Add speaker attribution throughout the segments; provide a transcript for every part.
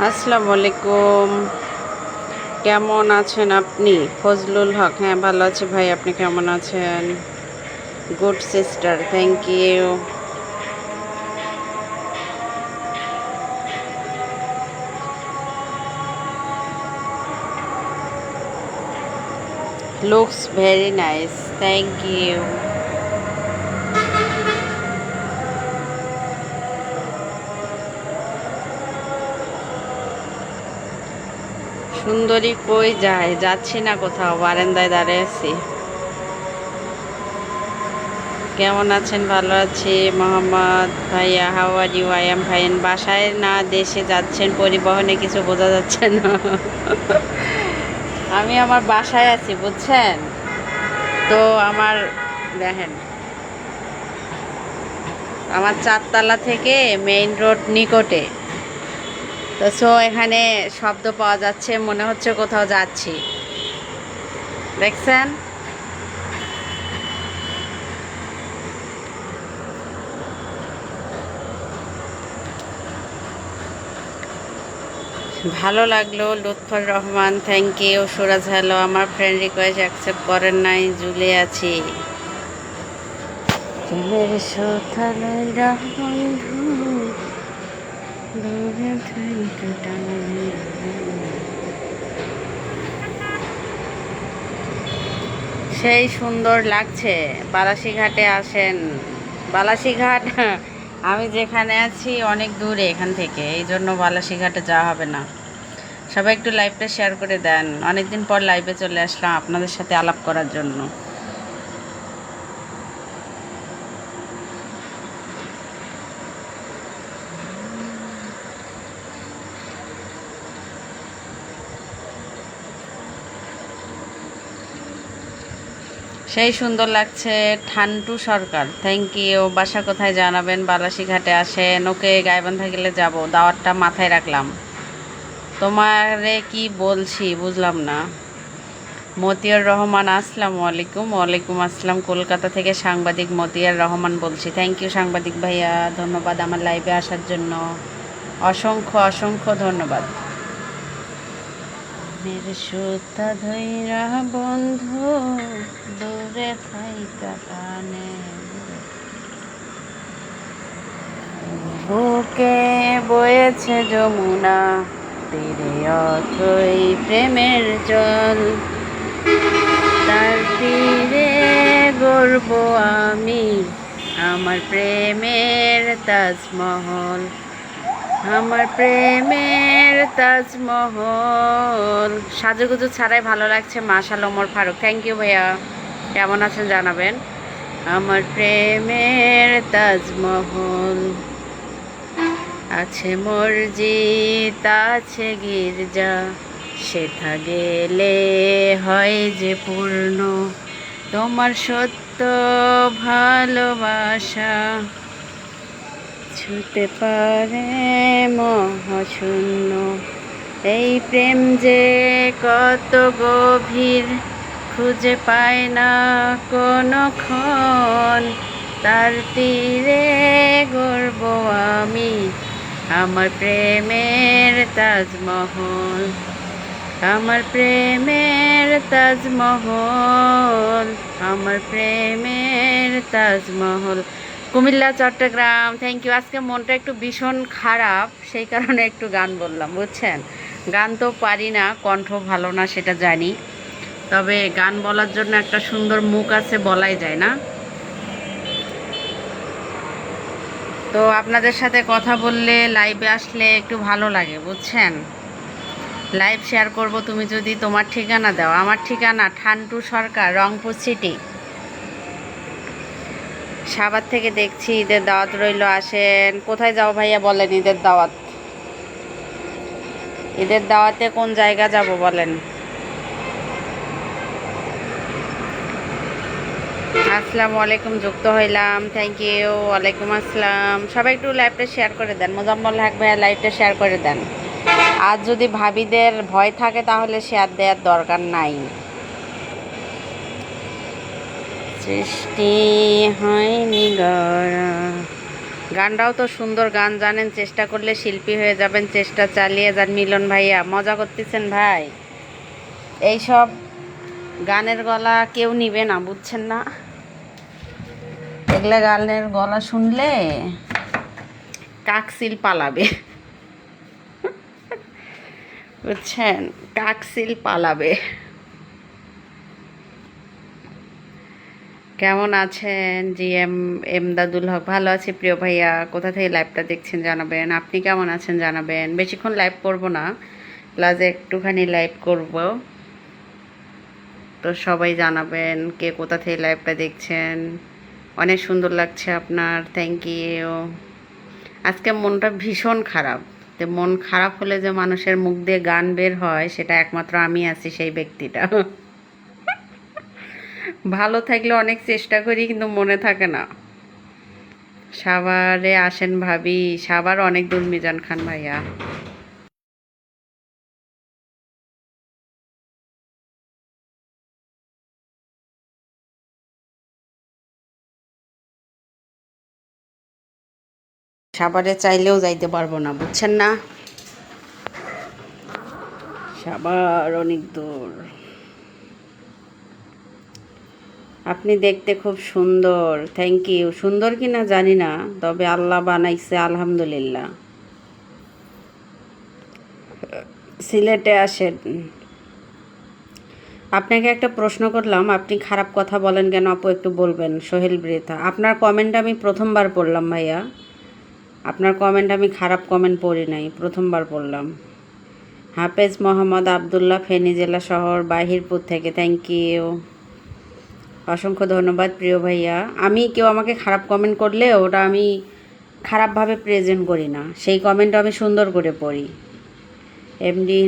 Speaker 1: আসসালামু আলাইকুম। কেমন আছেন আপনি? ফজলুল হক। হ্যাঁ, ভালো আছি ভাই। আপনি কেমন আছেন? Good sister, thank you. Looks very nice, thank you. সুন্দরী কই যায়? যাচ্ছি না কোথাও, বারান্দায় দাঁড়িয়ে আছি। কেমন আছেন? ভালো আছি। মোহাম্মদ ভাইয়া, how are you? I am fine. বাসায় না দেশে যাচ্ছেন? পরিবহনে কিছু বোঝা যাচ্ছে না। আমি আমার বাসায় আছি, বুঝছেন তো। আমার দেখেন, আমার 4 তলা থেকে মেইন রোড নিকটে, তো এখানে শব্দ পাওয়া যাচ্ছে, মনে হচ্ছে কোথাও যাচ্ছি, দেখছেন। ভালো লাগলো। Lutfur Rahman, thank you. Suraj, hello. আমার ফ্রেন্ড রিকোয়েস্ট অ্যাকসেপ্ট করেন নাই, ঝুলে আছি। প্রেমের সুথালইরা বন্ধু, দূরে থেকে টানে। সেই সুন্দর লাগছে। বালাসীঘাটে আসেন। বালাসীঘাট আমি যেখানে আছি অনেক দূরে এখান থেকে, এই জন্য বালাসীঘাটে যাওয়া হবে না। সবাই একটু লাইভটা শেয়ার করে দেন। অনেকদিন পর লাইভে চলে আসলাম আপনাদের সাথে আলাপ করার জন্য। সেই সুন্দর লাগছে। ঠান্টু সরকার, থ্যাংক ইউ। বাসা কোথায় জানাবেন? বালাসীঘাটে আসেন। ওকে, গাইবান্ধা গেলে যাব, দাওয়াতটা মাথায় রাখলাম। তোমারে কি বলছি বুঝলাম না। মতিয়ার রহমান, আসসালামু আলাইকুম। ওয়ালাইকুম আসসালাম। কলকাতা থেকে সাংবাদিক মতিয়ার রহমান বলছি। থ্যাংক ইউ সাংবাদিক ভাইয়া, ধন্যবাদ আমার লাইভে আসার জন্য। অসংখ্য অসংখ্য ধন্যবাদ। মেরে সুতা ধইরা বন্ধু, দূরে থাইকা টানে। বুকে বয়েছে যমুনা, তীরে অথই প্রেমের জল। তার তীরে গড়ব আমি আমার প্রেমের তাজমহল। আমার প্রেমের তাজমহল। সাজুগুজু ছাড়াই ভালো লাগছে। মাশাআল্লাহ ওমর ফারুক, থ্যাংক ইউ ভাইয়া। কেমন আছেন জানাবেন। আমার প্রেমের তাজমহল, আছে মসজিদ, আছে গির্জা, সেথা গেলে হয় যে পূর্ণ তোমার সত্য ভালোবাসা। ছুতে পারে মহাশূন্য, এই প্রেম যে কত গভীর, খুঁজে পায় না কোনো ক্ষণ। তার তীরে গড়ব আমি আমার প্রেমের তাজমহল। আমার প্রেমের তাজমহল, আমার প্রেমের তাজমহল। Comilla, Chittagong, thank you. আজকে মনটা একটু ভীষণ খারাপ, সেই কারণে একটু গান বললাম, বুঝছেন। গান তো পারি না, কণ্ঠ ভালো না সেটা জানি, তবে গান বলার জন্য একটা সুন্দর মুখ আছে, বলাই যায় না। তো আপনাদের সাথে কথা বললে, লাইভে আসলে একটু ভালো লাগে, বুঝছেন। লাইভ শেয়ার করব, তুমি যদি তোমার ঠিকানা দাও। আমার ঠিকানা ঠান্টু সরকার, রংপুর সিটি। সাভার থেকে দেখছি। ঈদের দাওয়াত রইল, আসেন। কোথায় যাও ভাইয়া বলেন? ঈদের দাওয়াত, ঈদের দাওয়াতে কোন জায়গা যাব বলেন। আসসালামু আলাইকুম, যুক্ত হইলাম, থ্যাংক ইউ। ওয়ালাইকুম আসসালাম। সবাই একটু লাইভটা শেয়ার করে দেন। মোজাম্মল হক ভাইয়া লাইভটা শেয়ার করে দেন। আর যদি ভাবিদের ভয় থাকে তাহলে শেয়ার দেওয়ার দরকার নাই। সৃষ্টি হয়নি গড়া, গানটাও তো সুন্দর গান জানেন, চেষ্টা করলে শিল্পী হয়ে যাবেন, চেষ্টা চালিয়ে যান। মিলন ভাইয়া মজা করতেছেন ভাই, এইসব গানের গলা কেউ নিবে না, বুঝছেন না? এগুলা গানের গলা শুনলে কাকসিল পালাবে, বুঝছেন? কাকসিল পালাবে। কেমন আছেন জি এমদাদুল হক? ভালো আছি প্রিয় ভাইয়া। কোথা থেকে লাইভটা দেখছেন জানাবেন। আপনি কেমন আছেন জানাবেন। বেশিক্ষণ লাইভ করব না, প্লাস একটুখানি লাইভ করব, তো সবাই জানাবেন কে কোথা থেকে লাইভটা দেখছেন। অনেক সুন্দর লাগছে আপনার, থ্যাংক ইউ। আজকে মনটা ভীষণ খারাপ। তো মন খারাপ হলে যে মানুষের মুখ দিয়ে গান বের হয়, সেটা একমাত্র আমি আছি সেই ব্যক্তিটা। ভালো থাকলে অনেক চেষ্টা করি, কিন্তু মনে থাকে না। সাভারে আসেন ভাবি। সাভার অনেক দূর মিজান খান ভাইয়া। সাভারে চাইলেও যাইতে পারবো না, বুঝছেন না? সাভার অনেক দূর। আপনি দেখতে খুব সুন্দর, থ্যাংক ইউ। সুন্দর কি না জানি না, তবে আল্লাহ বানাইছে, আলহামদুলিল্লাহ। সিলেটে আসেন। আপনাকে একটা প্রশ্ন করলাম, আপনি খারাপ কথা বলেন কেন আপু, একটু বলবেন। সোহেল বৃথা, আপনার কমেন্ট আমি প্রথমবার পড়লাম ভাইয়া। আপনার কমেন্ট আমি খারাপ কমেন্ট পড়ি নাই, প্রথমবার পড়লাম। হাফেজ মোহাম্মদ আবদুল্লাহ, ফেনী জেলা শহর বাহিরপুর থেকে, থ্যাংক ইউ। অসংখ্য ধন্যবাদ প্রিয় ভাইয়া। আমি কেউ আমাকে খারাপ কমেন্ট করলে ওটা আমি খারাপভাবে প্রেজেন্ট করি না, সেই কমেন্টও আমি সুন্দর করে পড়ি। এমডি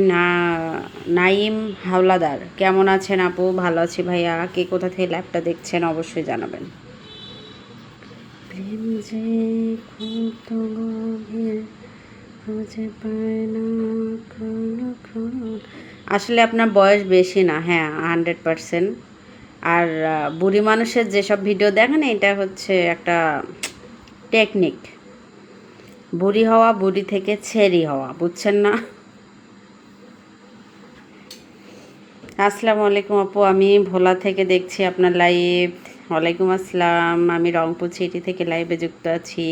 Speaker 1: নাইম হাওলাদার, কেমন আছেন আপু? ভালো আছি ভাইয়া। কে কোথা থেকে ল্যাবটা দেখছেন অবশ্যই জানাবেন। প্রেম যে কত গভীর খুঁজে পায় না আসলে আপনার বয়স বেশি না, হ্যাঁ 100%। আর বুড়ি মানুষের যেসব ভিডিও দেখেন, এটা হচ্ছে একটা টেকনিক। বুড়ি হওয়া, বুড়ি থেকে ছেড়ি হওয়া, বুঝছেন না? আসসালামু আলাইকুম আপু, আমি ভোলা থেকে দেখছি আপনার লাইভ। ওয়ালাইকুম আসসালাম, আমি রংপুর সিটি থেকে লাইভে যুক্ত আছি।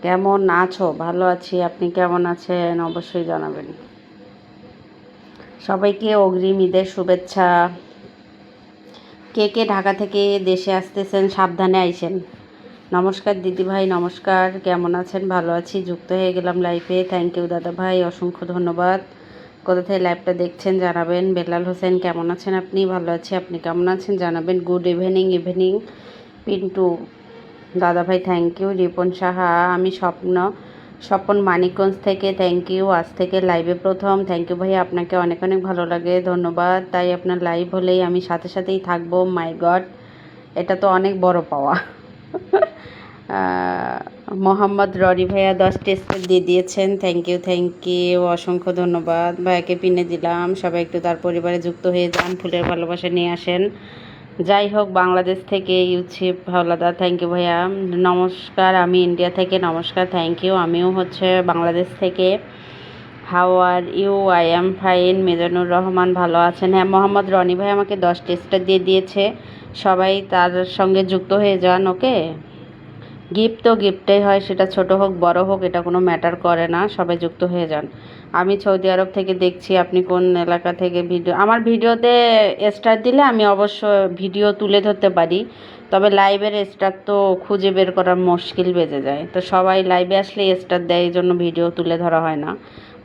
Speaker 1: কেমন আছো? ভালো আছি, আপনি কেমন আছেন অবশ্যই জানাবেন। সবাইকে অগ্রিম ঈদের শুভেচ্ছা। কে কে ঢাকা থেকে দেশে আসতেছেন সাবধানে আইসেন। নমস্কার দিদি ভাই, নমস্কার। কেমন আছেন? ভালো আছি, যুক্ত হয়ে গেলাম লাইভে। থ্যাংক ইউ দাদা ভাই, অসংখ্য ধন্যবাদ। কোথা থেকে লাইভটা দেখছেন জানাবেন। বেলাল হোসেন, কেমন আছেন আপনি? ভালো আছি, আপনি কেমন আছেন জানাবেন। গুড ইভিনিং ইভিনিং পিন্টু দাদা ভাই, থ্যাংক ইউ। রিপন সাহা, আমি স্বপন মানিকগঞ্জ থেকে, থ্যাংক ইউ। আজ থেকে লাইভে প্রথম, থ্যাংক ইউ ভাই, আপনাকে অনেক অনেক ভালো লাগে, ধন্যবাদ। তাই আপনার লাইভ হলেই আমি সাথে সাথেই থাকবো। মাই গড, এটা তো অনেক বড় পাওয়া। মোহাম্মদ রনি ভাইয়া 10টি স্পেল দিয়ে দিয়েছেন, থ্যাংক ইউ থ্যাংক ইউ, অসংখ্য ধন্যবাদ। ভাইয়াকে পিনে দিলাম। সবাই একটু তার পরিবারে যুক্ত হয়ে যান, ফুলের ভালোবাসা নিয়ে আসেন। যাই হোক, বাংলাদেশ থেকে ইউসিফ হাওলাদার, থ্যাংক ইউ ভাইয়া। নমস্কার, আমি ইন্ডিয়া থেকে, নমস্কার, থ্যাংক ইউ। আমিও হচ্ছে বাংলাদেশ থেকে। How are you? I am fine. Mizanur Rahman, ভালো আছেন? হ্যাঁ, মোহাম্মদ রনি ভাই আমাকে 10টি স্টার দিয়ে দিয়েছে। সবাই তার সঙ্গে যুক্ত হয়ে যান, ওকে? গিফট তো গিফটেই হয়, সেটা ছোট হোক বড় হোক, এটা কোনো ম্যাটার করে না। সবাই যুক্ত হয়ে যান। আমি সৌদি আরব থেকে দেখছি। আপনি কোন এলাকা থেকে ভিডিও? আমার ভিডিওতে স্টার দিলে আমি অবশ্য ভিডিও তুলে ধরতে পারি, তবে লাইভের স্টার তো খুঁজে বের করার মুশকিল বেজে যায়। তো সবাই লাইভে আসলে স্টার দেয়, এই জন্য ভিডিও তুলে ধরা হয় না।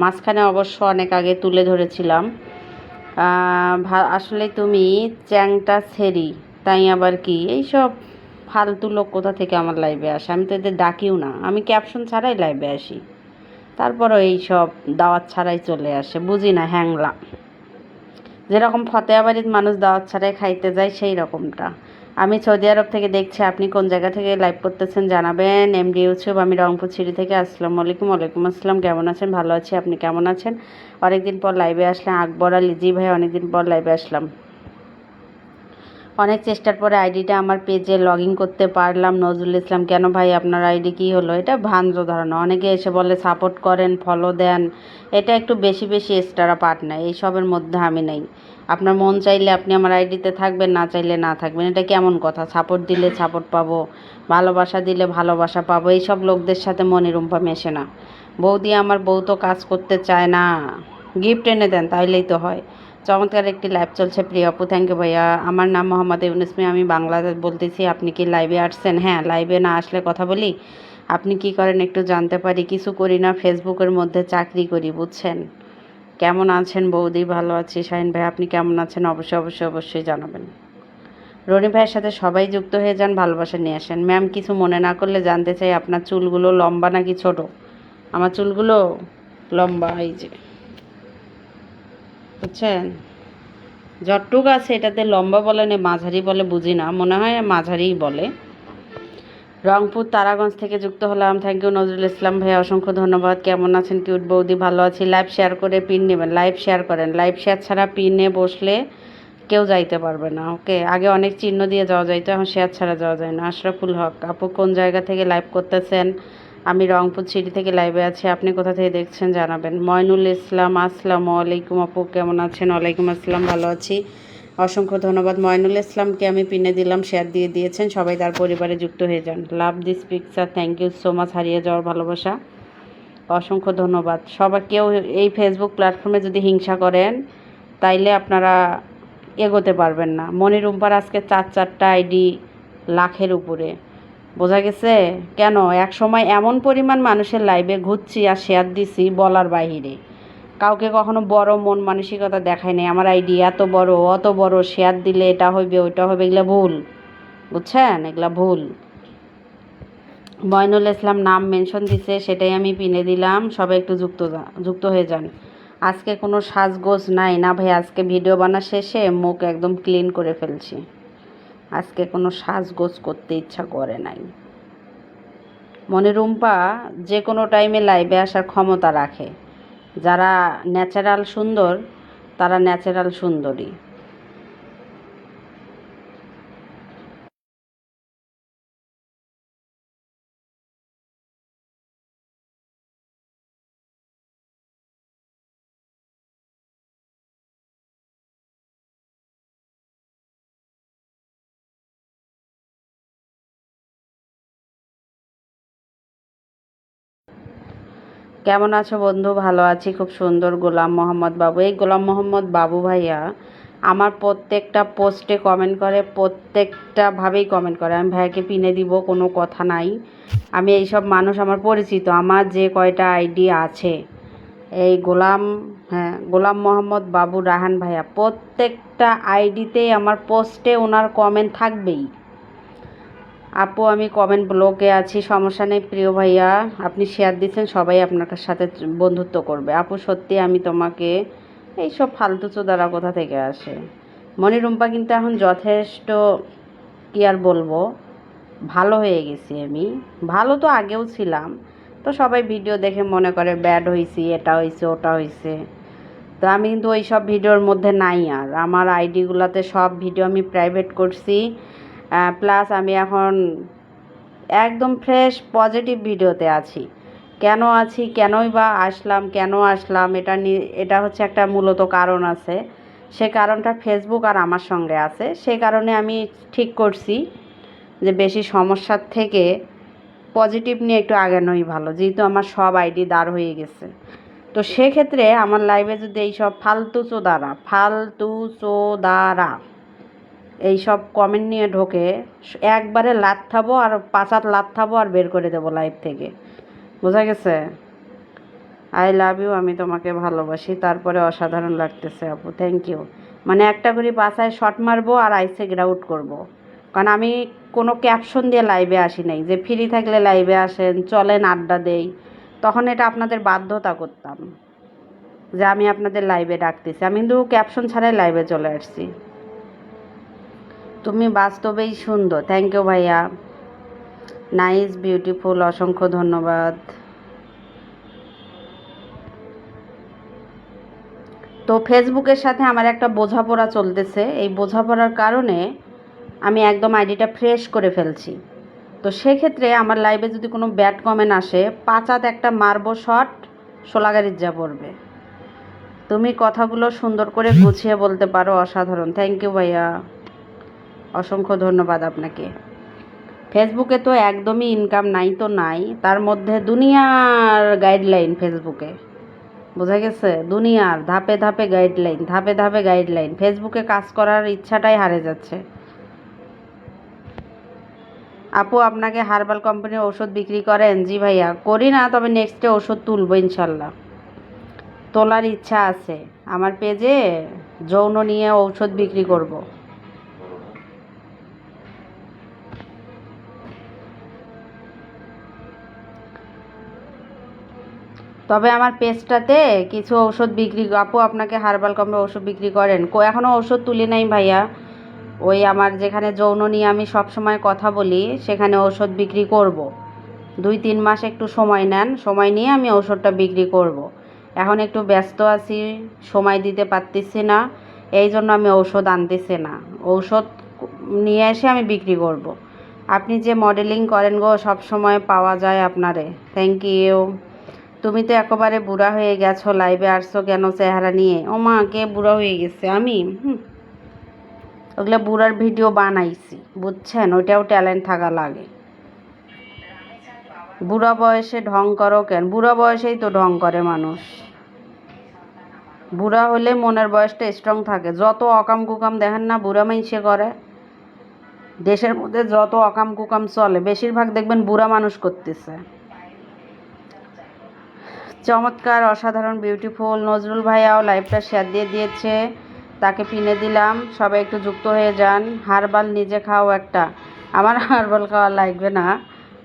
Speaker 1: মাঝখানে অবশ্য অনেক আগে তুলে ধরেছিলাম। আসলে তুমি চ্যাংটা ছেড়ি, তাই আবার কি? এইসব ফালতু লোক কোথা থেকে আমার লাইভে আসে? আমি তো এদের ডাকিও না, আমি ক্যাপশন ছাড়াই লাইভে আসি, তারপরও এই সব দাওয়াত ছাড়াই চলে আসে, বুঝি না হ্যাংলা। যেরকম ফতেহাবাড়ির মানুষ দাওয়াত ছাড়াই খাইতে যায় সেই রকমটা। আমি সৌদি আরব থেকে দেখছি, আপনি কোন জায়গা থেকে লাইভ করতেছেন জানাবেন। এমডি ইউটিউব, আমি রংপুর সিটি থেকে। আসসালামু আলাইকুম। ওয়ালাইকুম আসসালাম। কেমন আছেন? ভালো আছি, আপনি কেমন আছেন? অনেকদিন পর লাইভে আসলাম। আকবর আলী, জি ভাই, অনেকদিন পর লাইভে আসলাম। অনেক চেষ্টার পরে আইডিটা আমার পেজে লগ ইন করতে পারলাম। নজরুল ইসলাম, কেন ভাই আপনার আইডি কী হলো? এটা ভ্রান্ত ধারণা। অনেকে এসে বলে সাপোর্ট করেন, ফলো দেন, এটা একটু বেশি বেশি এক্সট্রা পার্ট নেয়, এইসবের মধ্যে আমি নেই। আপনার মন চাইলে আপনি আমার আইডিতে থাকবেন, না চাইলে না থাকবেন, এটা কেমন কথা? সাপোর্ট দিলে সাপোর্ট পাবো, ভালোবাসা দিলে ভালোবাসা পাবো, এইসব লোকদের সাথে মনিরুম্পা মেশে না। বৌদি, আমার বউ তো কাজ করতে চায় না, গিফট এনে দেন তাইলেই তো হয়। চমৎকার একটি লাইভ চলছে প্রিয় আপু, থ্যাংক ইউ ভাইয়া। আমার নাম মোহাম্মদ ইউনুস মিয়া, আমি বাংলাদেশ বলতেছি। আপনি কি লাইভে আসছেন? হ্যাঁ, লাইভে না আসলে কথা বলি। আপনি কি করেন একটু জানতে পারি? কিছু করি না, ফেসবুকের মধ্যে চাকরি করি, বুঝছেন। কেমন আছেন বৌদি? ভালো আছি। শাহিন ভাই, আপনি কেমন আছেন? অবশ্যই অবশ্যই অবশ্যই জানাবেন। রনি ভাইয়ের সাথে সবাই যুক্ত হয়ে যান, ভালোবাসা নিয়ে আসেন। ম্যাম, কিছু মনে না করলে জানতে চাই, আপনার চুলগুলো লম্বা নাকি ছোট? আমার চুলগুলো লম্বা, এই যে, বুঝছেন। যতটুকু আছে এটাতে লম্বা বলে না মাঝারি বলে বুঝি না, মনে হয় মাঝারিই বলে। রংপুর তারাগঞ্জ থেকে যুক্ত হলাম, থ্যাংক ইউ নজরুল ইসলাম ভাইয়া, অসংখ্য ধন্যবাদ। কেমন আছেন কিউট বৌদি? ভালো আছি। লাইভ শেয়ার করে পিন নেবেন, লাইভ শেয়ার করেন। লাইভ শেয়ার ছাড়া পিনে বসলে কেউ যাইতে পারবে না, ওকে। আগে অনেক চিহ্ন দিয়ে যাওয়া যাইতো, এখন শেয়ার ছাড়া যাওয়া যায় না। আশরাফুল হক আপু, কোন জায়গা থেকে লাইভ করতেছেন? আমি রংপুর সিটি থেকে লাইভে আছি, আপনি কোথা থেকে দেখছেন জানাবেন। ময়নুল ইসলাম, আসসালামু আলাইকুম আপু, কেমন আছেন? ওয়ালাইকুম আসসালাম, ভালো আছি, অসংখ্য ধন্যবাদ। ময়নুল ইসলামকে আমি পিনে দিলাম, শেয়ার দিয়ে দিয়েছেন, সবাই তার পরিবারে যুক্ত হয়ে যান। Love this picture, thank you so much. হারিয়ে যাওয়ার ভালোবাসা, অসংখ্য ধন্যবাদ। সবাই কেউ এই ফেসবুক প্ল্যাটফর্মে যদি হিংসা করেন তাইলে আপনারা এগোতে পারবেন না। মনিরুম্পার আজকে 4টা আইডি, লাখের উপরে, বোঝা গেছে। কেন এক সময় এমন পরিমাণ মানুষের লাইভে ঘুরছি আর শেয়ার দিছি বলার বাহিরে, কাউকে কখনো বড় মন মানসিকতা দেখায় নাই। আমার আইডি এত বড়, অত বড়, শেয়ার দিলে এটা হইবে ওইটা হবে, এগুলা ভুল, বুঝছেন, এগুলা ভুল। ময়নুল ইসলাম নাম মেনশন দিছে, সেটাই আমি পিনে দিলাম, সবাই একটু যুক্ত হয়ে যান। আজকে কোনো সাজগোজ নাই না ভাই, আজকে ভিডিও বানা শেষে মুখ একদম ক্লিন করে ফেলছি, আজকে কোনো সাজগোজ করতে ইচ্ছা করে নাই। মনিরুম্পা যে কোনো টাইমে লাইভে আসার ক্ষমতা রাখে, যারা ন্যাচারাল সুন্দর তারা ন্যাচারাল সুন্দরী। কেমন আছো বন্ধু? ভালো আছি, খুব সুন্দর। গোলাম মোহাম্মদ বাবু, এই গোলাম মোহাম্মদ বাবু ভাইয়া আমার প্রত্যেকটা পোস্টে কমেন্ট করে, প্রত্যেকটাভাবেই কমেন্ট করে। আমি ভাইয়াকে পিনে দিব, কোনো কথা নাই। আমি এইসব মানুষ আমার পরিচিত, আমার যে কয়টা আইডি আছে, এই গোলাম, হ্যাঁ, গোলাম মোহাম্মদ বাবু রাহান ভাইয়া প্রত্যেকটা আইডিতেই আমার পোস্টে ওনার কমেন্ট থাকবেই। আপু, আমি কমেন্ট ব্লকে আছি, সমস্যা নেই প্রিয় ভাইয়া, আপনি শেয়ার দিচ্ছেন, সবাই আপনার সাথে বন্ধুত্ব করবে। আপু সত্যি আমি তোমাকে, এইসব ফালতু চোদারা কোথা থেকে আসে? মনিরুম্পা কিন্তু এখন যথেষ্ট, কি আর বলবো, ভালো হয়ে গেছি আমি। ভালো তো আগেও ছিলাম, তো সবাই ভিডিও দেখে মনে করে ব্যাড হয়েছি, এটা হয়েছে ওটা হয়েছে, তো আমি কিন্তু ওই সব ভিডিওর মধ্যে নাই। আর আমার আইডিগুলোতে সব ভিডিও আমি প্রাইভেট করছি, প্লাস আমি এখন একদম ফ্রেশ পজিটিভ ভিডিওতে আছি। কেন আছি, কেনই বা আসলাম, কেন আসলাম, এটা হচ্ছে একটা মূলত কারণ আছে। সে কারণটা ফেসবুক আর আমার সঙ্গে আছে, সে কারণে আমি ঠিক করছি যে বেশি সমস্যার থেকে পজিটিভ নিয়ে একটু আগানোই ভালো, যেহেতু আমার সব আইডি দাঁড় হয়ে গেছে। তো সেক্ষেত্রে আমার লাইভে যদি এইসব ফালতু চোদারা এইসব কমেন্ট নিয়ে ঢোকে, একবারে লাথ খাবো, আর 5 হাত লাথ খাবো, আর বের করে দেবো লাইভ থেকে, বোঝা গেছে। আই লাভ ইউ, আমি তোমাকে ভালোবাসি। তারপরে অসাধারণ লাগতেছে আপু, থ্যাংক ইউ। মানে একটা করে পাছায় শট মারবো আর আইসে গ্রাউট করবো, কারণ আমি কোনো ক্যাপশন দিয়ে লাইভে আসি নাই যে ফ্রি থাকলে লাইভে আসেন, চলেন আড্ডা দেই, তখন এটা আপনাদের বাধ্যতা করতাম। যে আমি আপনাদের লাইভে ডাকতেছি, আমি কিন্তু ক্যাপশন ছাড়াই লাইভে চলে আসছি। তুমি বাস্তবেই সুন্দর, থ্যাংক ইউ ভাইয়া, নাইস বিউটিফুল, অসংখ্য ধন্যবাদ। তো ফেসবুকের সাথে আমার একটা বোঝাপড়া চলতেছে, এই বোঝাপড়ার কারণে আমি একদম আইডিটা ফ্রেশ করে ফেলছি। তো সেক্ষেত্রে আমার লাইভে যদি কোনো ব্যাড কমেন্ট আসে, পাঁচাত একটা মারবো শট, সোলাগাড়ির যা পড়বে। তুমি কথাগুলো সুন্দর করে গুছিয়ে বলতে পারো, অসাধারণ, থ্যাংক ইউ ভাইয়া, অসংখ্য ধন্যবাদ আপনাকে। ফেসবুকে তো একদমই ইনকাম নাই তো নাই, তার মধ্যে দুনিয়ার গাইডলাইন ফেসবুকে, বোঝা গেছে? দুনিয়ার ধাপে ধাপে গাইডলাইন, ধাপে ধাপে গাইডলাইন, ফেসবুকে কাজ করার ইচ্ছাটাই হারে যাচ্ছে। আপু আপনাকে হার্বাল কোম্পানির ওষুধ বিক্রি করেন? জি ভাইয়া করি না, তবে নেক্সটে ওষুধ তুলবো ইনশাল্লাহ, তোলার ইচ্ছা আছে। আমার পেজে যৌন নিয়ে ঔষধ বিক্রি করব। তবে আমার পেজটাতে কিছু ঔষধ বিক্রি, আপু আপনাকে হার্বাল কোম্পানির ওষুধ বিক্রি করেন? এখনও ওষুধ তুলি নাই ভাইয়া, ওই আমার যেখানে যৌন নিয়ে আমি সবসময় কথা বলি সেখানে ঔষধ বিক্রি করব। 2-3 মাস একটু সময় নেন, সময় নিয়ে আমি ঔষধটা বিক্রি করব। এখন একটু ব্যস্ত আছি, সময় দিতে পারতেছি না, এই জন্য আমি ঔষধ আনতেছি না। ঔষধ নিয়ে এসে আমি বিক্রি করব। আপনি যে মডেলিং করেন গো, সব সময় পাওয়া যায় আপনারে, থ্যাংক ইউ। তুমি তো একেবারে বুড়া হয়ে গেছো, লাইভে আসছো কেন চেহারা নিয়ে? ও মা, কে বুড়া হয়ে গেছে? আমি ওগুলো বুড়ার ভিডিও বানাইছি, বুঝছেন? ওইটাও ট্যালেন্ট থাকা লাগে। বুড়া বয়সে ঢং করো কেন? বুড়া বয়সেই তো ঢং করে মানুষ। বুড়া হলে মনের বয়সটা স্ট্রং থাকে। যত অকাম কুকাম দেখেন না বুড়া মানুষে করে, দেশের মধ্যে যত অকাম কুকাম চলে বেশিরভাগ দেখবেন বুড়া মানুষ করতেছে। চমৎকার, অসাধারণ, বিউটিফুল। নজরুল ভাইয়াও লাইভটা শেয়ার দিয়ে দিয়েছে, তাকে পিনে দিলাম, সবাই একটু যুক্ত হয়ে যান। হার্বাল নিজে খাও একটা। আমার হার্বাল খাওয়া লাগবে না,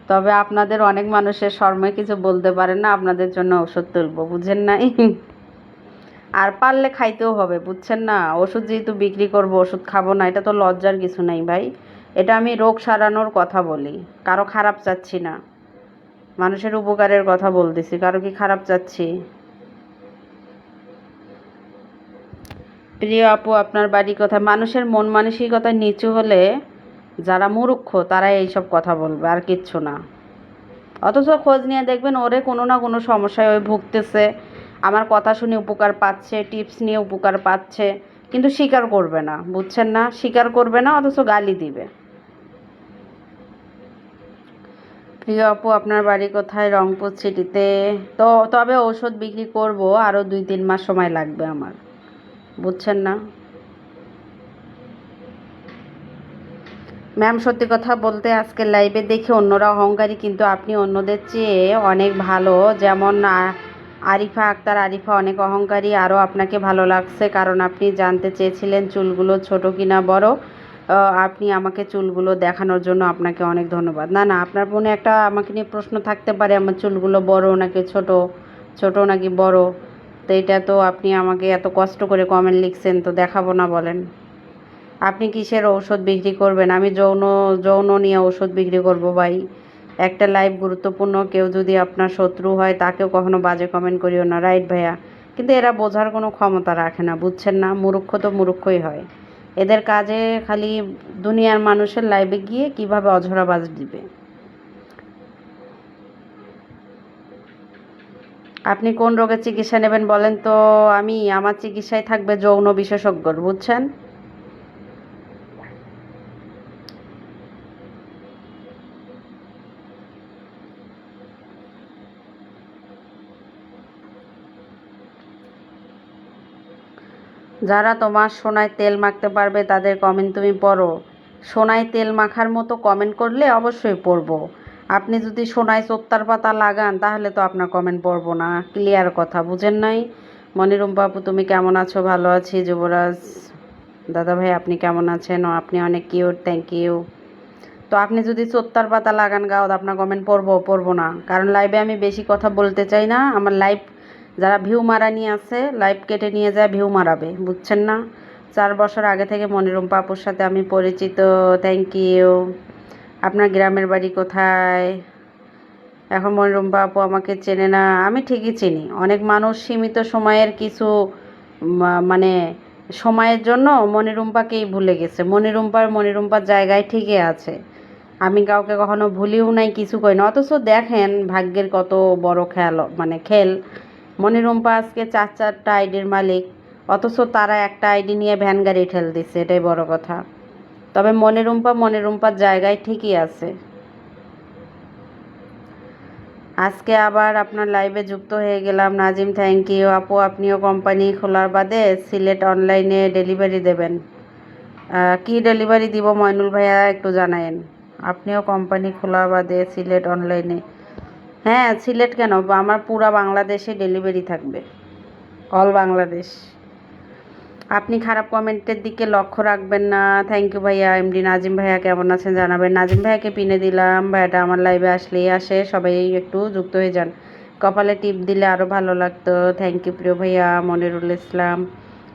Speaker 1: তবে আপনাদের অনেক মানুষের শর্মে কিছু বলতে পারেন না, আপনাদের জন্য ওষুধ তুলবো, বুঝেন নাই? আর পারলে খাইতেও হবে, বুঝছেন না? ওষুধ যেহেতু বিক্রি করব, ওষুধ খাবো না, এটা তো লজ্জার কিছু নাই ভাই। এটা আমি রোগ সারানোর কথা বলি, কারো খারাপ চাচ্ছি না, মানুষের উপকারের কথা বলতেছি, কারো কি খারাপ চাচ্ছি? প্রিয় আপু আপনার বাড়ি কোথায়? মানুষের মন মানসিকতা নিচু হলে যারা মূর্খ তারাই এইসব কথা বলবে, আর কিচ্ছু না। অথচ খোঁজ নিয়ে দেখবেন ওরে কোনো না কোনো সমস্যায় ওই ভুগতেছে, আমার কথা শুনে উপকার পাচ্ছে, টিপস নিয়ে উপকার পাচ্ছে, কিন্তু স্বীকার করবে না, বুঝছেন না? স্বীকার করবে না, অথচ গালি দিবে। প্রিয় আপু আপনার বাড়ি কোথায়? রংপুর সিটিতে। তো তবে ঔষধ বিক্রি করব, আরও 2-3 মাস সময় লাগবে আমার, বুঝছেন না? ম্যাম সত্যি কথা বলতে আজকে লাইভে দেখে অন্যরা অহংকারী, কিন্তু আপনি অন্যদের চেয়ে অনেক ভালো। যেমন আরিফা আক্তার, আরিফা অনেক অহংকারী। আরও আপনাকে ভালো লাগছে কারণ আপনি জানতে চেয়েছিলেন চুলগুলো ছোট কিনা বড়। আপনি আমাকে চুলগুলো দেখানোর জন্য আপনাকে অনেক ধন্যবাদ। না না, আপনার মনে একটা আমাকে নিয়ে প্রশ্ন থাকতে পারে, আমার চুলগুলো বড় নাকি ছোট, ছোট নাকি বড়। তো এটা তো আপনি আমাকে এত কষ্ট করে কমেন্ট লিখছেন, তো দেখাবো না বলেন? আপনি কিসের ঔষধ বিক্রি করবেন? আমি যৌন যৌন নিয়ে ঔষধ বিক্রি করব ভাই। একটা লাইভ গুরুত্বপূর্ণ, কেউ যদি আপনার শত্রু হয় তাকেও কখনো বাজে কমেন্ট করিও না, রাইট ভাইয়া? কিন্তু এরা বোঝার কোনো ক্ষমতা রাখে না, বুঝছেন না? মূর্খ তো মূর্খই হয়, এদের কাজে খালি দুনিয়ার মানুষের লাইভে গিয়ে কিভাবে অঝরা বাজ দিবে। আপনি কোন রোগের চিকিৎসা নেবেন বলেন তো? আমার চিকিৎসায় থাকবে যৌন বিশেষজ্ঞর, বুঝছেন? যারা তোমার সোনায় তেল মাখতে পারবে তাদের কমেন্ট তুমি পড়ো। সোনায় তেল মাখার মতো কমেন্ট করলে অবশ্যই পড়বো। আপনি যদি সোনায় চোত্তার পাতা লাগান তাহলে তো আপনার কমেন্ট পড়বো না, ক্লিয়ার কথা, বুঝেন নাই? মনিরুম বাবু তুমি কেমন আছো? ভালো আছি। যুবরাজ দাদা ভাই আপনি কেমন আছেন? ও আপনি অনেক কিউট, থ্যাংক ইউ। তো আপনি যদি চোত্তার পাতা লাগান গাও, আপনার কমেন্ট পড়বো না, কারণ লাইভে আমি বেশি কথা বলতে চাই না। আমার লাইভ যারা ভিউ মারা নিয়ে আছে লাইভ কেটে নিয়ে যায় ভিউ মারাবে, বুঝছেন না? 4 বছর আগে থেকে মনিরুম্পা আপুর সাথে আমি পরিচিত। Thank you. আপনার গ্রামের বাড়ি কোথায়? এখন মনিরুম্পা আপু আমাকে চেনে না, আমি ঠিকই চিনি। অনেক মানুষ সীমিত সময়ের কিছু মানে সময়ের জন্য মনিরুম্পাকেই ভুলে গেছে। মনিরুম্পার জায়গায় ঠিকই আছে। আমি কাউকে কখনো ভুলিও নাই, কিছু করি না। অথচ দেখেন ভাগ্যের কত বড় খেয়াল, মানে খেল। মনিরুম্পা আজকে 4-4টা আইডির মালিক, অথচ তারা একটা আইডি নিয়ে ভ্যান গাড়ি ঠেল দিচ্ছে, এটাই বড় কথা। তবে মনিরুম্পার জায়গায় ঠিকই আছে। আজকে আবার আপনার লাইভে যুক্ত হয়ে গেলাম। Nazim thank you. আপু আপনিও কোম্পানি খোলার বাদে সিলেট অনলাইনে ডেলিভারি দেবেন? কি ডেলিভারি দিব ময়নুল ভাইয়া, একটু জানায়েন। আপনিও কোম্পানি খোলার বাদে সিলেট অনলাইনে? হ্যাঁ, সিলেট কেন, আমার পুরা বাংলাদেশে ডেলিভারি থাকবে, অল বাংলাদেশ। আপনি খারাপ কমেন্টের দিকে লক্ষ্য রাখবেন না। থ্যাংক ইউ ভাইয়া। এমডি নাজিম ভাইয়া কেমন আছেন জানাবেন। নাজিম ভাইয়াকে পিনে দিলাম, ভাইয়াটা আমার লাইভে আসলেই আসে, সবাই একটু যুক্ত হয়ে যান। কপালে টিপ দিলে আরও ভালো লাগতো। থ্যাংক ইউ প্রিয় ভাইয়া মনিরুল ইসলাম।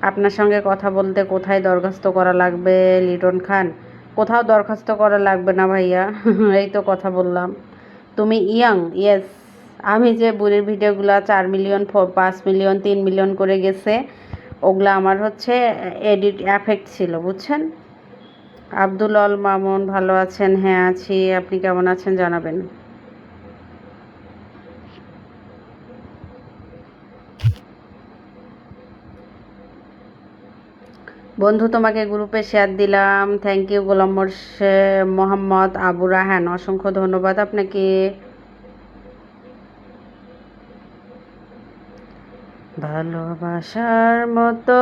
Speaker 1: আপনার সঙ্গে কথা বলতে কোথায় দরখাস্ত করা লাগবে লিটন খান? কোথাও দরখাস্ত করা লাগবে না ভাইয়া, এই তো কথা বললাম। তুমি ইয়াং? ইয়েস। আমি যে বুড়ির ভিডিওগুলো 4 মিলিয়ন 5 মিলিয়ন 3 মিলিয়ন করে গেছে, ওগুলো আমার হচ্ছে এডিট এফেক্ট ছিল, বুঝছেন? আব্দুল আল মামুন ভালো আছেন? হ্যাঁ আছি, আপনি কেমন আছেন জানাবেন। বন্ধু তোমাকে গ্রুপে শেয়ার দিলাম। থ্যাংক ইউ গোলাম মোহাম্মদ আবু রাহান, অসংখ্য ধন্যবাদ আপনাকে। ভালোবাসার মতো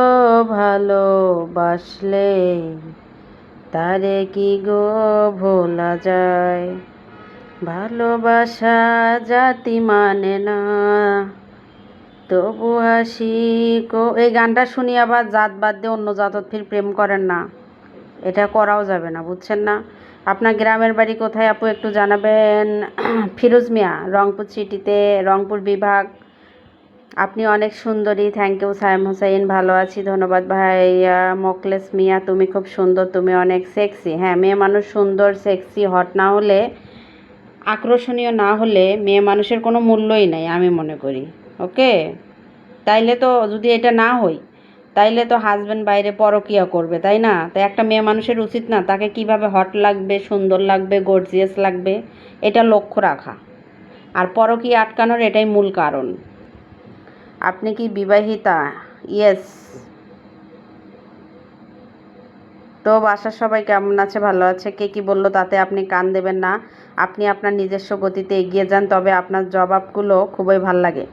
Speaker 1: ভালোবাসলে তারে কি গো ভোলা যায়? ভালোবাসা জাতি মানে না, তবু হাসি এই গানটা শুনি আবার জাত বাদ দিয়ে অন্য জাতত ফির প্রেম করেন না, এটা করাও যাবে না, বুঝছেন না? আপনার গ্রামের বাড়ি কোথায় আপু, একটু জানাবেন। ফিরোজ মিয়া, রংপুর সিটিতে, রংপুর বিভাগ। আপনি অনেক সুন্দরী। থ্যাংক ইউ সায়েম হোসেন, ভালো আছি, ধন্যবাদ ভাইয়া। মোকলেস মিয়া, তুমি খুব সুন্দর, তুমি অনেক সেক্সি। হ্যাঁ, মেয়ে মানুষ সুন্দর, সেক্সি, হট না হলে, আকর্ষণীয় না হলে মেয়ে মানুষের কোনো মূল্যই নাই আমি মনে করি। ওকে, তাইলে তো যদি এটা না হই তাইলে তো হাজব্যান্ড বাইরে পরকিয়া করবে, তাই না? তাই একটা মেয়ে মানুষের উচিত না তাকে কিভাবে হট লাগবে, সুন্দর লাগবে, গর্জিয়াস লাগবে, এটা লক্ষ্য রাখা। আর পরকিয়া আটকানোর এটাই মূল কারণ। আপনি কি বিবাহিতা? ইয়েস। তো বাসার সবাই কেমন আছে? ভালো আছে। কে কি বললো তাতে আপনি কান দেবেন না। আপনি আপনার নিজস্ব গতিতে এগিয়ে যান, তবে আপনার জবাবগুলো খুবই ভাল লাগে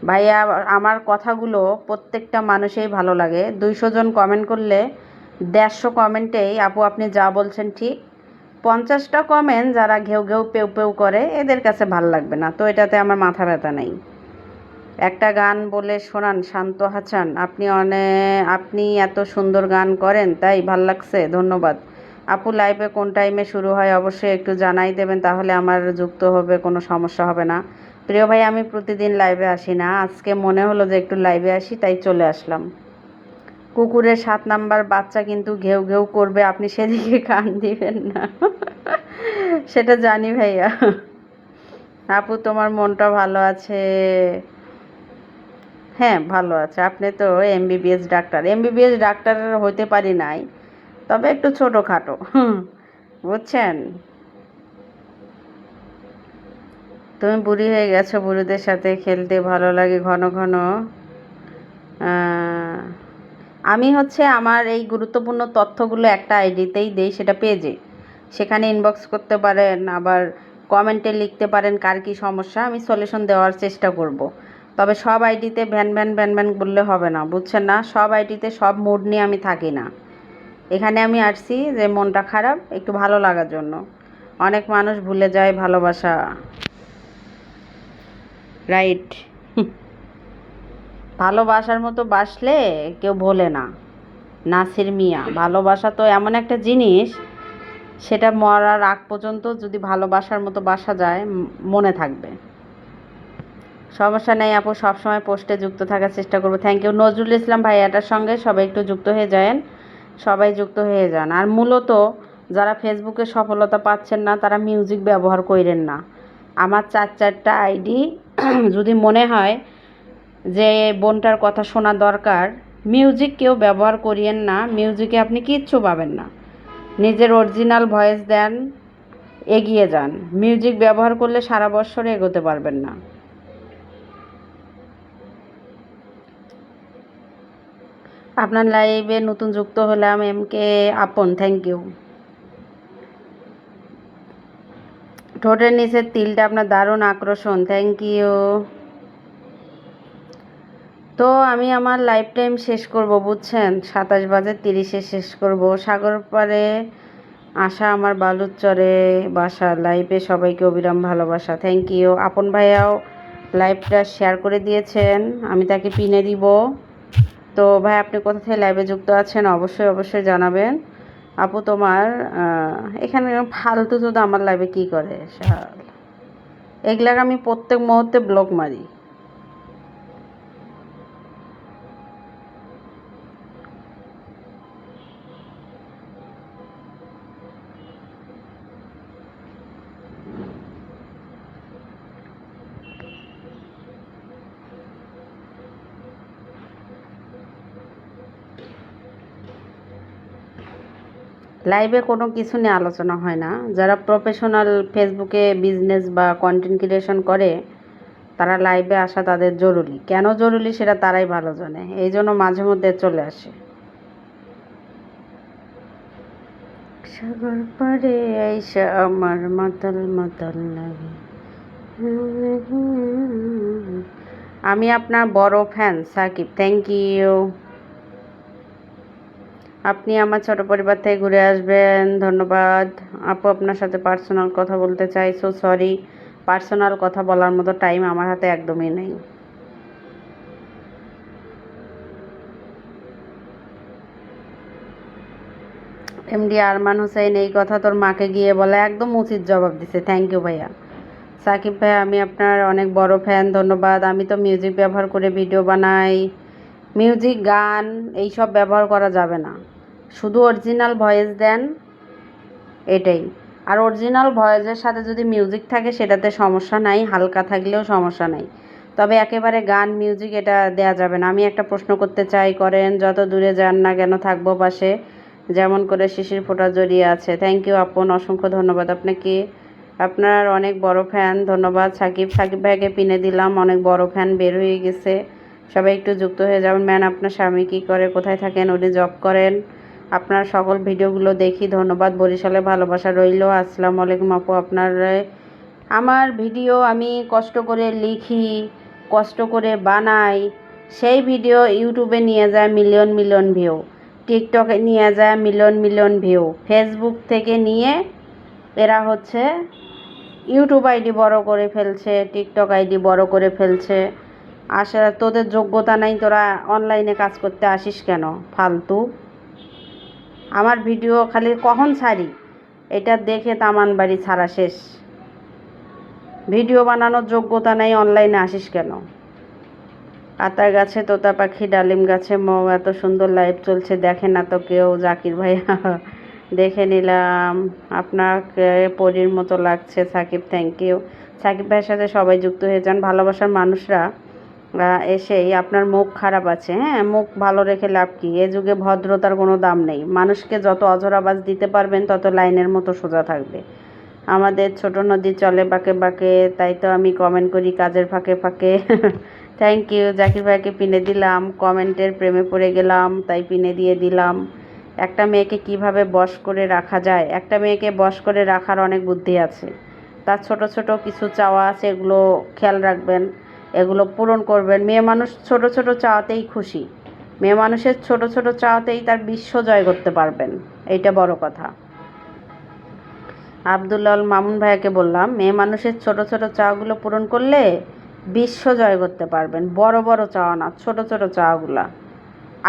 Speaker 1: ভাইয়া। আমার কথাগুলো প্রত্যেকটা মানুষেই ভালো লাগে। 200 জন কমেন্ট করলে 150 কমেন্টেই আপু আপনি যা বলছেন ঠিক। 50টা কমেন্ট যারা ঘেউ ঘেউ পেউ পেউ করে এদের কাছে ভাল লাগবে না, তো এটাতে আমার মাথা ব্যথা নেই। একটা গান বলে শোনান শান্ত হাসান। আপনি এত সুন্দর গান করেন তাই ভাল লাগছে, ধন্যবাদ। আপু লাইভে কোন টাইমে শুরু হয় অবশ্যই একটু জানাই দেবেন, তাহলে আমার যুক্ত হবে, কোনো সমস্যা হবে না। প্রিয় ভাই, আমি প্রতিদিন লাইভে আসি না, আজকে মনে হলো যে একটু লাইভে আসি তাই চলে আসলাম। কুকুরের 7 নাম্বার বাচ্চা কিন্তু ঘেউ ঘেউ করবে, আপনি সেদিকে কান দিবেন না। সেটা জানি ভাইয়া। আপু তোমার মনটা ভালো আছে? হ্যাঁ ভালো আছে। আপনি তো এমবিবিএস ডাক্তার। এমবিবিএস ডাক্তার হইতে পারি নাই, তবে একটু ছোটোখাটো, বুঝছেন? তুমি বুড়ি হয়ে গেছো, বুড়িদের সাথে খেলতে ভালো লাগে ঘন ঘন। আমি হচ্ছে আমার এই গুরুত্বপূর্ণ তথ্যগুলো একটা আইডিতেই দেই, সেটা পেজে, সেখানে ইনবক্স করতে পারেন, আবার কমেন্টে লিখতে পারেন কার কী সমস্যা, আমি সলিউশন দেওয়ার চেষ্টা করব। তবে সব আইডিতে ভ্যান ভ্যান ভ্যান ভ্যান বললে হবে না, বুঝছেন না? সব আইডিতে সব মুড নিয়ে আমি থাকি না। এখানে আমি আসছি যে মনটা খারাপ একটু ভালো লাগার জন্য। অনেক মানুষ ভুলে যায় ভালোবাসা, রাইট? ভালোবাসার মতো বাসলে কেউ ভোলে না। নাসির মিয়া, ভালোবাসা তো এমন একটা জিনিস, সেটা মরার আগ পর্যন্ত যদি ভালোবাসার মতো বাসা যায় মনে থাকবে। সমস্যা নেই আপু, সবসময় পোস্টে যুক্ত থাকার চেষ্টা করবো। Thank you. নজরুল ইসলাম ভাইয়াটার সঙ্গে সবাই একটু যুক্ত হয়ে যান, সবাই যুক্ত হয়ে যান। আর মূলত যারা ফেসবুকে সফলতা পাচ্ছেন না তারা মিউজিক ব্যবহার করেন না। আমার 4-4টা আইডি যদি মনে হয় যে বোনটার কথা শোনা দরকার, মিউজিক কেউ ব্যবহার করিয়েন না। মিউজিকে আপনি কিচ্ছু পাবেন না। নিজের অরিজিনাল ভয়েস দেন, এগিয়ে যান। মিউজিক ব্যবহার করলে সারা বছরে এগোতে পারবেন না। আপনার লাইভে নতুন যুক্ত হলাম, এমকে আপন, থ্যাংক ইউ। ঠোঁটের নিচের তিলটা আপনার দারুণ আকর্ষণ, থ্যাংক ইউ। তো আমি আমার লাইফ টাইম শেষ করব, বুঝছেন, 27:30 শেষ করব। সাগর পাড়ে আসা আমার বালুচরে বাসা। লাইভে সবাইকে অবিরাম ভালোবাসা, থ্যাংক ইউ। আপন ভাইয়াও লাইভটা শেয়ার করে দিয়েছেন, আমি তাকে পিনে দিব। তো ভাই আপনি কোথা থেকে লাইভে যুক্ত আছেন অবশ্যই অবশ্যই জানাবেন। আপু তোমার এখানে ফালতু তো আমার লাইভে কি করে এগুলাকে আমি প্রত্যেক মুহূর্তে ব্লক মারি। লাইভে কোনো কিছু নিয়ে আলোচনা হয় না। যারা প্রফেশনাল ফেসবুকে বিজনেস বা কন্টেন্ট ক্রিয়েশন করে তারা লাইভে আসা তাদের জরুরি। কেন জরুরি সেটা তারাই ভালো জানে, এই জন্য মাঝে মধ্যে চলে আসে। সাগর পাড়ে আইসা আমার মাতাল মাতাল লাগে। আমি আপনার বড় ফ্যান সাকিব, থ্যাংক ইউ। আপনি আমার ছোট পরিবার থেকে ঘুরে আসবেন, ধন্যবাদ। আপু আপনার সাথে পার্সোনাল কথা বলতে চাই, সো সরি, পার্সোনাল কথা বলার মতো টাইম আমার হাতে একদমই নেই। এমডি আরমান হোসেন, এই কথা তোর মাকে গিয়ে বলে, একদম উচিত জবাব দিছে, থ্যাংক ইউ ভাইয়া। সাকিব ভাই আমি আপনার অনেক বড় ফ্যান, ধন্যবাদ। আমি তো মিউজিক ব্যবহার করে ভিডিও বানাই। মিউজিক গান এইসব ব্যবহার করা যাবে না, শুধু অরিজিনাল ভয়েস দেন, এটাই। আর অরিজিনাল ভয়েসের সাথে যদি মিউজিক থাকে সেটাতে সমস্যা নাই, হালকা থাকলেও সমস্যা নাই। তবে একেবারে গান মিউজিক এটা দেয়া যাবে না। আমি একটা প্রশ্ন করতে চাই, করেন। যত দূরে যান না কেন থাকবো পাশে, যেমন করে শিশির ফোঁটা জড়িয়ে আছে। থ্যাংক ইউ আপন, অসংখ্য ধন্যবাদ আপনাকে। আপনার অনেক বড় ফ্যান, ধন্যবাদ। সাকিব ভাইকে পিনে দিলাম, অনেক বড় ফ্যান বের হয়ে গেছে। সবাই একটু যুক্ত হয়ে যাবেন। ম্যান আপনার স্বামী কী করে, কোথায় থাকেন? উনি জব করেন। আপনার সকল ভিডিওগুলো দেখি, ধন্যবাদ। বরিশালে ভালোবাসা রইল। আসসালামু আলাইকুম আপু। আপনার আমার ভিডিও আমি কষ্ট করে লিখি, কষ্ট করে বানাই, সেই ভিডিও ইউটিউবে নিয়ে যায় মিলিয়ন মিলিয়ন ভিউ, টিকটকে নিয়ে যায় মিলিয়ন মিলিয়ন ভিউ, ফেসবুক থেকে নিয়ে এরা হচ্ছে ইউটিউব আইডি বড় করে ফেলছে, টিকটক আইডি বড় করে ফেলছে। আসলে তোদের যোগ্যতা নাই, তোরা অনলাইনে কাজ করতে আসিস কেন ফালতু? আমার ভিডিও খালি কখন ছাড়ি এটা দেখে তামান বাড়ি ছাড়া শেষ। ভিডিও বানানোর যোগ্যতা নেই, অনলাইনে আসিস কেন? আতার গাছে তোতা পাখি, ডালিম গাছে মৌ, এত সুন্দর লাইভ চলছে, দেখে না তো কেউ। জাকির ভাই দেখে নিলাম, আপনাকে পরীর মতো লাগছে সাকিব, থ্যাংক ইউ। সাকিব ভাইয়ের সাথে সবাই যুক্ত হয়ে যান। ভালোবাসার মানুষরা এসেই আপনার মুখ খারাপ আছে, হ্যাঁ, মুখ ভালো রেখে লাভ কি? এ যুগে ভদ্রতার কোনো দাম নেই। মানুষকে যত অঝরাবাজ দিতে পারবেন তত লাইনের মতো সোজা থাকবে। আমাদের ছোট নদী চলে বাঁকে বাঁকে, তাই তো আমি কমেন্ট করি কাজের ফাঁকে ফাঁকে। Thank you. জাকির ভাইকে পিনে দিলাম, কমেন্টের প্রেমে পড়ে গেলাম তাই পিনে দিয়ে দিলাম। একটা মেয়েকে কিভাবে বশ করে রাখা যায়, একটা মেয়েকে বশ করে রাখার অনেক বুদ্ধি আছে। তার ছোট ছোট কিছু চাওয়া আছে, এগুলো খেয়াল রাখবেন, এগুলো পূরণ করবেন। মেয়ে মানুষ ছোট ছোট চাওয়াতেই খুশি, মেয়ে মানুষের ছোট ছোট চাওয়াতেই তার বিশ্ব জয় করতে পারবেন, এইটা বড় কথা। আবদুল্লাল মামুন ভাইয়াকে বললাম, মেয়ে মানুষের ছোট ছোট চাওয়াগুলো পূরণ করলে বিশ্ব জয় করতে পারবেন। বড় বড় চাওয়া না, ছোট ছোট চাওয়াগুলা।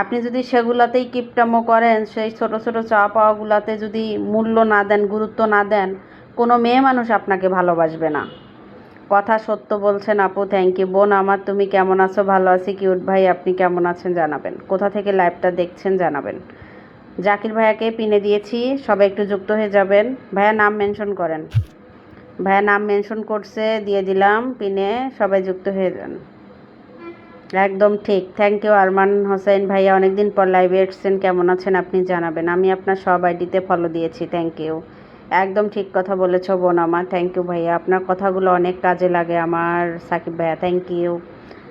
Speaker 1: আপনি যদি সেগুলাতেই কিপটামো করেন, সেই ছোট ছোট চাওয়া পাওয়াগুলাতে যদি মূল্য না দেন, গুরুত্ব না দেন, কোনো মেয়ে মানুষ আপনাকে ভালোবাসবে না। কথা সত্য বলছেন আপু, থ্যাংক ইউ। বোন আমার তুমি কেমন আছো? ভালো আছি কিউট ভাই, আপনি কেমন আছেন জানাবেন। কোথা থেকে লাইভটা দেখছেন জানাবেন। জাকির ভাইয়াকে পিনে দিয়েছি, সবাই একটু যুক্ত হয়ে যাবেন। ভাইয়া নাম মেনশন করেন। ভাইয়া নাম মেনশন করছে, দিয়ে দিলাম পিনে, সবাই যুক্ত হয়ে যান। একদম ঠিক, থ্যাংক ইউ আরমান হোসেন ভাইয়া, অনেকদিন পর লাইভে এসেছেন, কেমন আছেন আপনি জানাবেন। আমি আপনার সব আইডিতে ফলো দিয়েছি, থ্যাংক ইউ। একদম ঠিক কথা বলেছ বোন আমার, থ্যাংক ইউ ভাইয়া, আপনার কথাগুলো অনেক কাজে লাগে আমার সাকিব ভাইয়া, থ্যাংক ইউ।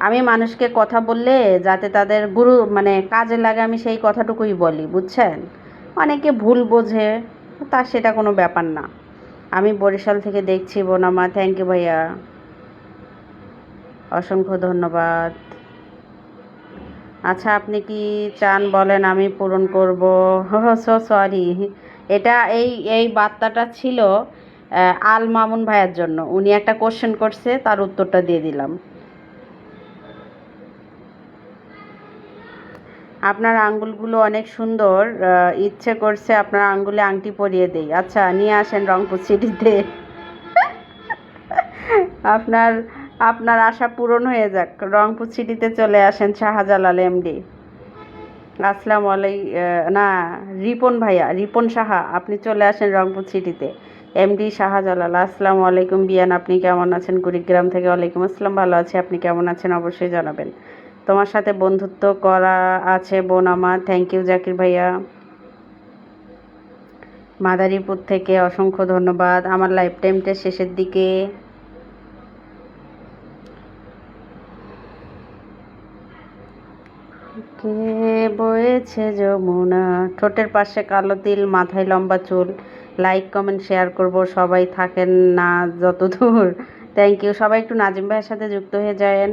Speaker 1: আমি মানুষকে কথা বললে যাতে তাদের গুরু মানে কাজে লাগে, আমি সেই কথাটুকুই বলি, বুঝছেন। অনেকে ভুল বোঝে, তা সেটা কোনো ব্যাপার না। আমি বরিশাল থেকে দেখছি বোন আমার, থ্যাংক ইউ ভাইয়া, অসংখ্য ধন্যবাদ। আচ্ছা আপনি কি চান বলেন, আমি পূরণ করব। সো সরি, এটা এই বার্তাটা ছিল আল মামুন ভাইয়ের জন্য। উনি একটা কোশ্চেন করছে, তার উত্তরটা দিয়ে দিলাম। আপনার আঙ্গুলগুলো অনেক সুন্দর, ইচ্ছে করছে আপনার আঙ্গুলে আংটি পরিয়ে দেই। আচ্ছা নিয়ে আসেন রংপুর সিটিতে। আপনার আপনার আশা পূরণ হয়ে যাক, রংপুর সিটিতে চলে আসেন শাহজালাল এমডি। আসসালামু না, রিপন ভাইয়া, রিপন সাহা, আপনি চলে আসেন রংপুর সিটিতে। এমডি শাহজালাল, আসসালামু আলাইকুম বিয়ান, আপনি কেমন আছেন? কুড়িগ্রাম থেকে ওয়ালাইকুম আসসালাম, ভালো আছি, আপনি কেমন আছেন অবশ্যই জানাবেন। তোমার সাথে বন্ধুত্ব করা আছে বোন আমার, থ্যাংক ইউ জাকির ভাইয়া। মাদারীপুর থেকে অসংখ্য ধন্যবাদ। আমার লাইফ টাইমটা শেষের দিকে। কে বয়েছে যমুনা, ঠোঁটের পাশে কালো তিল, মাথায় লম্বা চুল। লাইক কমেন্ট শেয়ার করব, সবাই থাকেন না যত দূর। থ্যাংক ইউ, সবাই একটু নাজিম ভাইয়ের সাথে যুক্ত হয়ে যায়েন,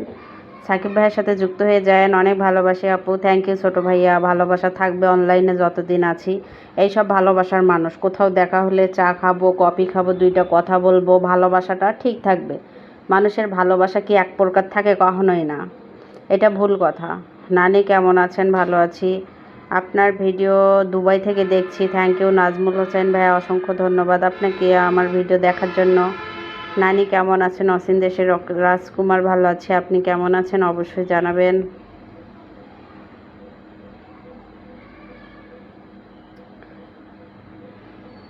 Speaker 1: সাকিব ভাইয়ের সাথে যুক্ত হয়ে যায়েন। অনেক ভালোবাসি আপু, থ্যাংক ইউ ছোটো ভাইয়া। ভালোবাসা থাকবে অনলাইনে যতদিন আছি। এইসব ভালোবাসার মানুষ, কোথাও দেখা হলে চা খাবো, কফি খাবো, দুইটা কথা বলবো, ভালোবাসাটা ঠিক থাকবে। মানুষের ভালোবাসা কি এক প্রকার থাকে? কখনোই না, এটা ভুল কথা। নানি কেমন আছেন? ভালো আছি, আপনার ভিডিও দুবাই থেকে দেখছি, থ্যাংক ইউ নাজমুল হোসেন ভাইয়া, অসংখ্য ধন্যবাদ আপনাকে আমার ভিডিও দেখার জন্য। নানি কেমন আছেন? অসীম দেশের রাজকুমার, ভালো আছে, আপনি কেমন আছেন অবশ্যই জানাবেন।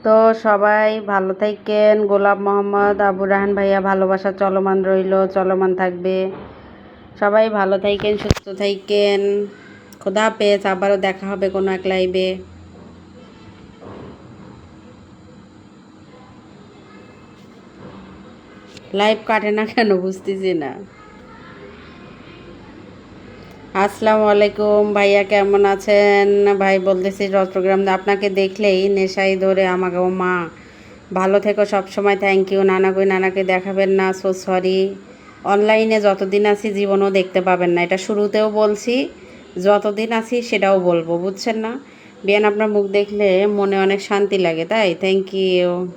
Speaker 1: তো সবাই ভালো থাকেন। গোলাপ মোহাম্মদ আবু রাহান ভাইয়া, ভালোবাসা চলমান রইল, চলমান থাকবে। সবাই ভালো থাকেন, সুস্থ থাকেন, খোদা হাফেজ। আবারও দেখা হবে কোনো এক লাইভে। লাইভ কাটে না কেন বুঝতেছি না। আসসালামু আলাইকুম ভাইয়া, কেমন আছেন? ভাই বলতেছি চট্টগ্রাম, আপনাকে দেখলেই নেশাই ধরে আমাকে। ও মা, ভালো থেকো সবসময়, থ্যাংক ইউ। নানা কই, নানাকে দেখাবেন না, সো সরি। অনলাইনে যতদিন আছি জীবনও দেখতে পাবেন না, এটা শুরুতেও বলছি, যতদিন আছি সেটাও বলবো, বুঝছেন না। বিয়ান আপনার মুখ দেখলে মনে অনেক শান্তি লাগে, তাই থ্যাংক ইউ।